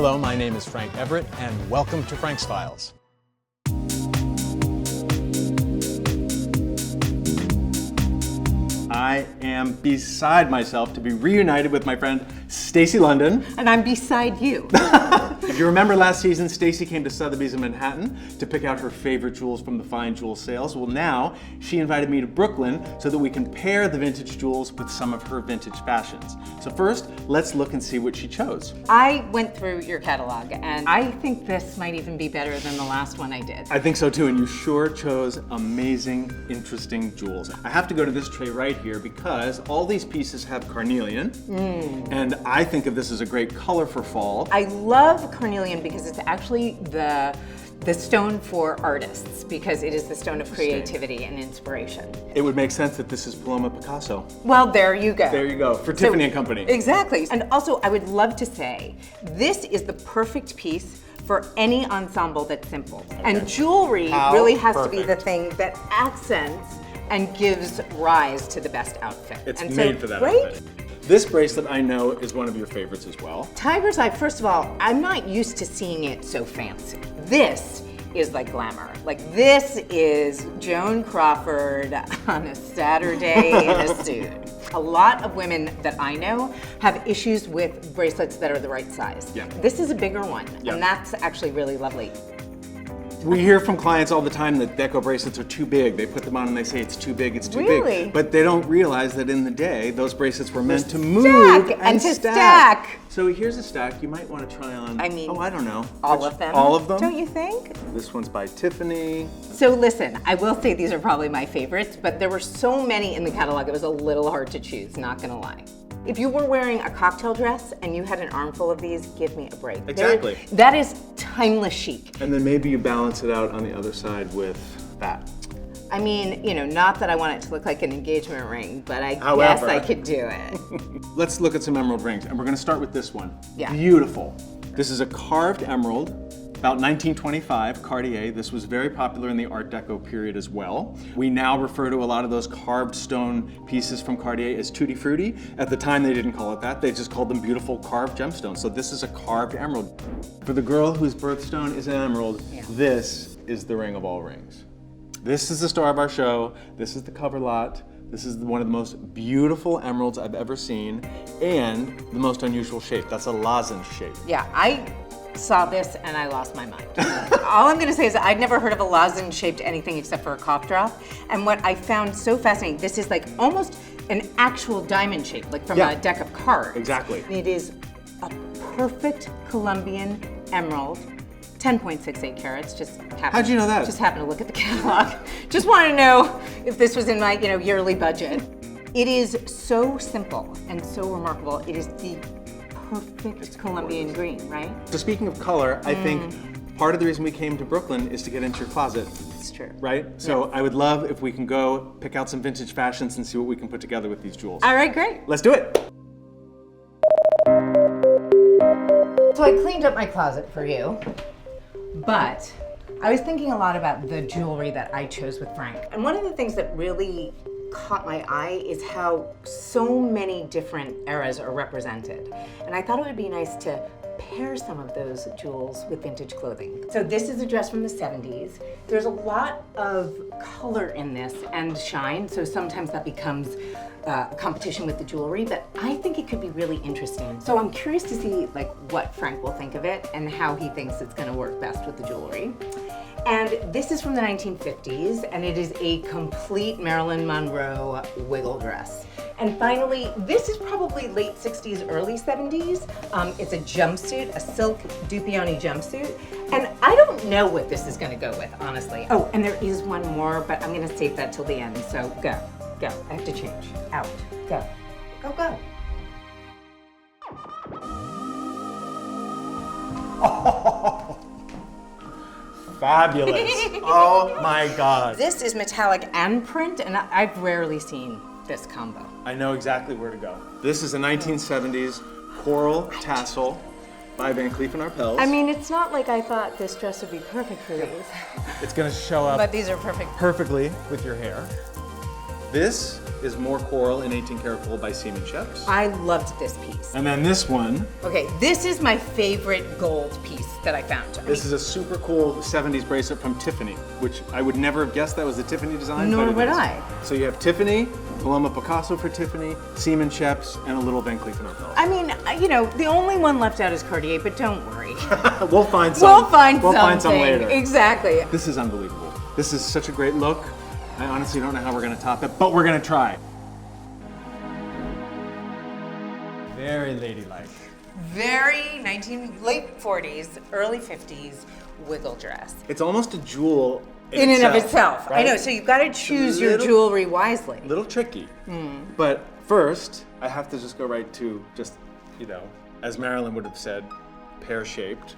Hello, my name is Frank Everett, and welcome to Frank's Files. I am beside myself to be reunited with my friend Stacy London. And I'm beside you. If you remember last season, Stacy came to Sotheby's in Manhattan to pick out her favorite jewels from the fine jewel sales. Well, now she invited me to Brooklyn so that we can pair the vintage jewels with some of her vintage fashions. So first, let's look and see what she chose. I went through your catalog, and I think this might even be better than the last one I did. I think so too, and you sure chose amazing, interesting jewels. I have to go to this tray right here because all these pieces have carnelian, and I think of this as a great color for fall. I love carnelian because it's actually the stone for artists, because it is the stone of creativity and inspiration. It would make sense that this is Paloma Picasso. Well, there you go. There you go, for Tiffany & Company. Exactly. And also, I would love to say, this is the perfect piece for any ensemble that's simple. Okay. And jewelry really has to be the thing that accents and gives rise to the best outfit. It's and made for that outfit. This bracelet I know is one of your favorites as well. Tiger's Eye, first of all, I'm not used to seeing it so fancy. This is like glamour. Like, this is Joan Crawford on a Saturday in a suit. A lot of women that I know have issues with bracelets that are the right size. Yeah. This is a bigger one, yeah. And that's actually really lovely. We hear from clients all the time that deco bracelets are too big. They put them on and they say it's too big, it's too big. But they don't realize that in the day, those bracelets were meant to move and to stack. So here's a stack you might want to try on. I mean, oh, I don't know. All of them? All of them? Don't you think? This one's by Tiffany. So listen, I will say these are probably my favorites, but there were so many in the catalog, it was a little hard to choose, not gonna lie. If you were wearing a cocktail dress and you had an armful of these, give me a break. Exactly. That is timeless chic. And then maybe you balance it out on the other side with that. I mean, you know, not that I want it to look like an engagement ring, but I guess I could do it. Let's look at some emerald rings, and we're gonna start with this one. Yeah. Beautiful. This is a carved emerald. About 1925, Cartier. This was very popular in the Art Deco period as well. We now refer to a lot of those carved stone pieces from Cartier as tutti frutti. At the time, they didn't call it that. They just called them beautiful carved gemstones. So this is a carved emerald. For the girl whose birthstone is an emerald, This is the ring of all rings. This is the star of our show. This is the cover lot. This is one of the most beautiful emeralds I've ever seen, and the most unusual shape. That's a lozenge shape. Yeah, I saw this and I lost my mind. All I'm gonna say is I'd never heard of a lozenge shaped anything except for a cough drop. And what I found so fascinating, this is like almost an actual diamond shape, like from a deck of cards. Exactly. It is a perfect Colombian emerald, 10.68 carats, just happened. How'd you know that? Just happened to look at the catalog. Just want to know if this was in my, yearly budget. It is so simple and so remarkable. It is the perfect Colombian green, right? So speaking of color, I think part of the reason we came to Brooklyn is to get into your closet. It's true. Right? So I would love if we can go pick out some vintage fashions and see what we can put together with these jewels. All right, great. Let's do it. So I cleaned up my closet for you, but I was thinking a lot about the jewelry that I chose with Frank. And one of the things that really caught my eye is how so many different eras are represented. And I thought it would be nice to pair some of those jewels with vintage clothing. So this is a dress from the 70s. There's a lot of color in this and shine, so sometimes that becomes competition with the jewelry, but I think it could be really interesting. So I'm curious to see what Frank will think of it and how he thinks it's gonna work best with the jewelry. And this is from the 1950s, and it is a complete Marilyn Monroe wiggle dress. And finally, this is probably late 60s, early 70s. It's a jumpsuit, a silk Dupioni jumpsuit. And I don't know what this is gonna go with, honestly. Oh, and there is one more, but I'm gonna save that till the end, so go. I have to change. Out. Go. Go. Oh, fabulous. Oh my God. This is metallic and print, and I've rarely seen this combo. I know exactly where to go. This is a 1970s coral tassel by Van Cleef & Arpels. I mean, it's not like I thought this dress would be perfect for these. It's gonna show up But these are perfect. perfectly with your hair. This is more coral in 18 karat gold by seamanship. I loved this piece. And then this one. Okay, this is my favorite gold piece that I found. This is a super cool 70s bracelet from Tiffany, which I would never have guessed that was a Tiffany design. Nor but it would is. I. So you have Tiffany, Paloma Picasso for Tiffany, seamanship, and a little Van Cleef & Arpels. I mean, you know, the only one left out is Cartier, but don't worry. We'll find some. We'll find some later. Exactly. This is unbelievable. This is such a great look. I honestly don't know how we're gonna top it, but we're gonna try. Very ladylike. Very late 40s, early 50s wiggle dress. It's almost a jewel In and of itself. right? I know, so you've got to choose your jewelry wisely. Little tricky. But first, I have to just go right to just, you know, as Marilyn would have said, pear-shaped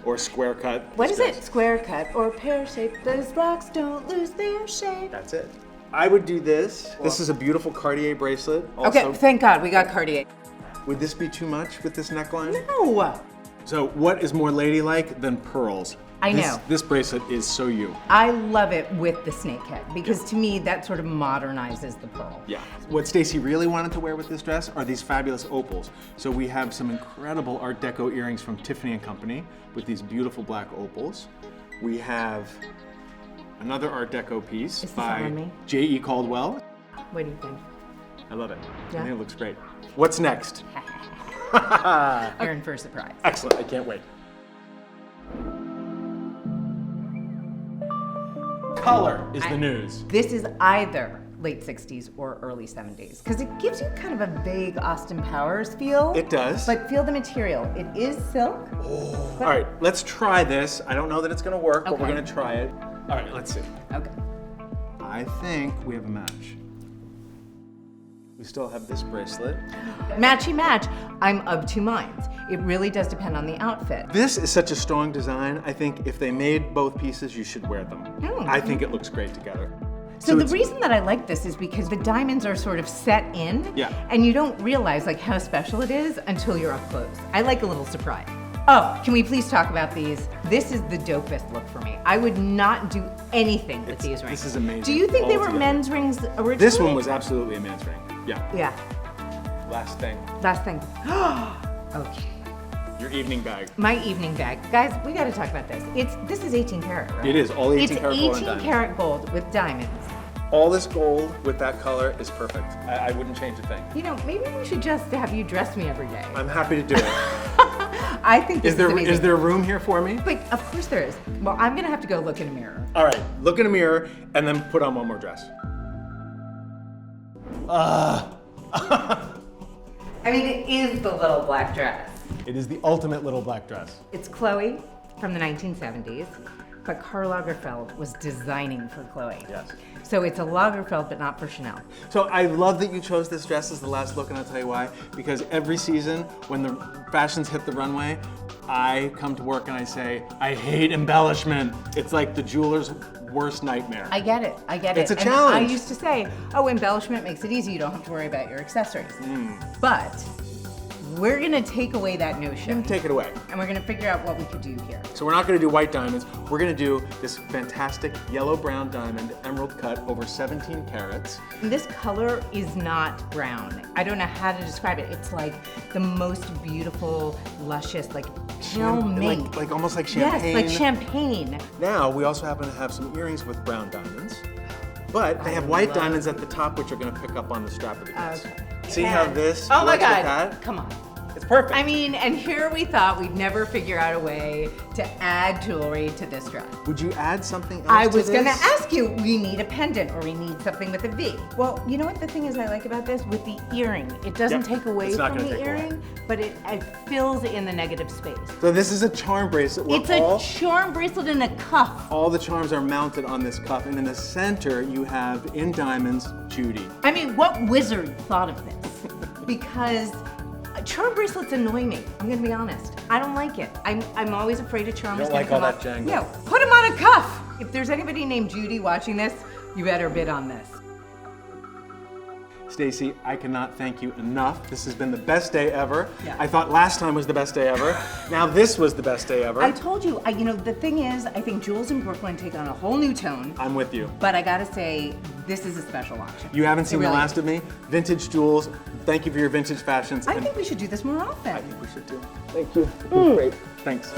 or square cut. What is it? Square cut or pear shaped? Those rocks don't lose their shape. That's it. I would do this. This is a beautiful Cartier bracelet. Also, Okay, thank God we got Cartier. would this be too much with this neckline? No. So what is more ladylike than pearls? I know. This bracelet is so you. I love it with the snakehead because to me that sort of modernizes the pearl. Yeah. What Stacy really wanted to wear with this dress are these fabulous opals. So we have some incredible Art Deco earrings from Tiffany & Company with these beautiful black opals. We have another Art Deco piece Is this by on me? J.E. Caldwell. What do you think? I love it. Yeah? I think it looks great. What's next? You're in for a surprise. Excellent, I can't wait. Color is the news. This is either late 60s or early 70s because it gives you kind of a vague Austin Powers feel. It does. But feel the material. It is silk. All right, let's try this. I don't know that it's gonna work, but we're Okay. gonna try it. All right, let's see. Okay. I think we have a match. We still have this bracelet. Matchy match. I'm of two minds. It really does depend on the outfit. This is such a strong design. I think if they made both pieces, you should wear them. I think it looks great together. So the it's- reason that I like this is because the diamonds are sort of set in, Yeah. and you don't realize like how special it is until you're up close. I like a little surprise. Oh, can we please talk about these? This is the dopest look for me. I would not do anything with these rings. This is amazing. Do you think they were altogether. men's rings originally? This one was absolutely a man's ring. Yeah. Yeah. Last thing, Last thing. Okay. your evening bag. My evening bag. Guys, we gotta talk about this. This is 18 karat, right? It is, all 18 karat gold and It's 18 diamonds. karat gold with diamonds. All this gold with that color is perfect. I wouldn't change a thing. You know, maybe we should just have you dress me every day. I'm happy to do it. I think this is amazing. Is there room here for me? But of course there is. Well, I'm gonna have to go look in a mirror. All right, look in a mirror and then put on one more dress. I mean, it is the little black dress. It is the ultimate little black dress. It's Chloe from the 1970s, but Karl Lagerfeld was designing for Chloe. Yes. So it's a Lagerfeld, but not for Chanel. So I love that you chose this dress as the last look, and I'll tell you why. Because every season, when the fashions hit the runway, I come to work and I say, I hate embellishment. It's like the jeweler's worst nightmare. I get it. I get It's it. a challenge. And I used to say, oh, embellishment makes it easy. You don't have to worry about your accessories. But we're gonna take away that notion. Take it away. And we're gonna figure out what we could do here. So we're not gonna do white diamonds. We're gonna do this fantastic yellow-brown diamond, emerald cut, over 17 carats. And this color is not brown. I don't know how to describe it. It's like the most beautiful, luscious, like pale mint. Like almost like champagne. Yes, like champagne. Now, we also happen to have some earrings with brown diamonds, but they have white diamonds at the top, which are gonna pick up on the strap of the dress. Okay. See how this Oh my works with God, that? come on. It's perfect. I mean, and here we thought we'd never figure out a way to add jewelry to this dress. Would you add something else I to was gonna this? ask you, we need a pendant or we need something with a V. Well, you know what the thing is I like about this? With the earring, it doesn't Yep, take away it's not from gonna the take away. earring, but it fills in the negative space. So this is a charm bracelet where It's a charm bracelet and a cuff. all the charms are mounted on this cuff, and in the center you have, in diamonds, Judy. I mean, what wizard thought of this? Because charm bracelets annoy me. I'm gonna be honest. I don't like it. I'm always afraid a charm is don't gonna like all come that off. jangle. No, put them on a cuff. If there's anybody named Judy watching this, you better bid on this. Stacy, I cannot thank you enough. This has been the best day ever. Yeah. I thought last time was the best day ever. Now this was the best day ever. I told you, you know, the thing is, I think jewels in Brooklyn take on a whole new tone. I'm with you. But I gotta say, this is a special auction. You haven't seen It really the last of me? Vintage jewels. Thank you for your vintage fashions. I think we should do this more often. I think we should too. Thank you. Great. Thanks.